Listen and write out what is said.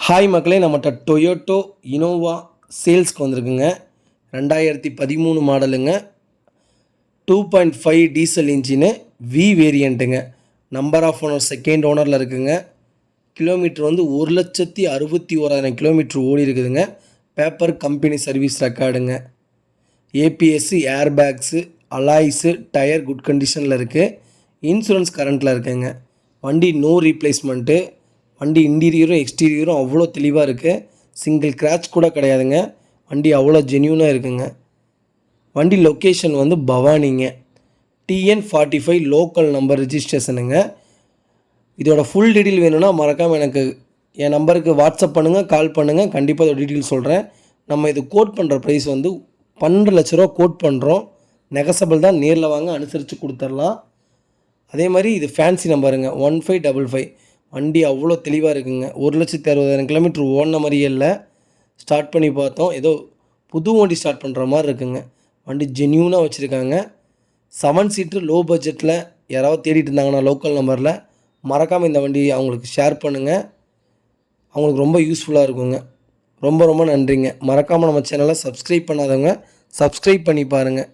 Hi மக்களே, நம்மகிட்ட Toyota Innova சேல்ஸ்க்கு வந்திருக்குங்க. 2013 மாடலுங்க. 2.5 டீசல் இன்ஜினு, வி வேரியண்ட்டுங்க. நம்பர் ஆஃப் ஓனர் செகண்ட் ஓனரில் இருக்குங்க. கிலோமீட்டர் வந்து 1,61,000 கிலோமீட்டர் ஓடி இருக்குதுங்க. பேப்பர் கம்பெனி சர்வீஸ் ரெக்கார்டுங்க. ABS, air bags, alloys, tyre good கண்டிஷனில் இருக்குது. இன்சூரன்ஸ் கரண்ட்டில் இருக்குங்க. வண்டி நோ ரீப்ளேஸ்மெண்ட்டு. வண்டி இன்டீரியரும் எக்ஸ்டீரியரும் அவ்வளோ தெளிவாக இருக்குது. சிங்கிள் கிராச் கூட கிடையாதுங்க. வண்டி அவ்வளோ ஜென்யூனாக இருக்குங்க. வண்டி லொக்கேஷன் வந்து பவானிங்க. TN45 local number ரிஜிஸ்ட்ரேஷனுங்க. இதோட ஃபுல் டீட்டெயில் வேணும்னா மறக்காமல் எனக்கு என் நம்பருக்கு வாட்ஸ்அப் பண்ணுங்கள், கால் பண்ணுங்கள். கண்டிப்பாக இதோட டீட்டெயில் சொல்கிறேன். நம்ம இது கோட் பண்ணுற ப்ரைஸ் வந்து 12 லட்ச ரூபா கோட் பண்ணுறோம். நெகசபிள் தான், நேரில் வாங்க, அனுசரித்து கொடுத்துடலாம். அதே மாதிரி இது ஃபேன்சி நம்பருங்க 1555. வண்டி அவ்வளோ தெளிவாக இருக்குங்க. 1,60,60,000 கிலோமீட்டர் ஓடின மாதிரியே இல்லை. ஸ்டார்ட் பண்ணி பார்த்தோம், ஏதோ புது வண்டி ஸ்டார்ட் பண்ணுற மாதிரி இருக்குங்க. வண்டி ஜென்யூனாக வச்சுருக்காங்க. 7 சீட்டர் லோ பட்ஜெட்டில் யாராவது தேடிட்டு இருந்தாங்கன்னா லோக்கல் நம்பரில் மறக்காமல் இந்த வண்டி அவங்களுக்கு ஷேர் பண்ணுங்கள். அவங்களுக்கு ரொம்ப யூஸ்ஃபுல்லாக இருக்குங்க. ரொம்ப ரொம்ப நன்றிங்க. மறக்காமல் நம்ம சேனலை சப்ஸ்கிரைப் பண்ணாதவங்க சப்ஸ்கிரைப் பண்ணி பாருங்கள்.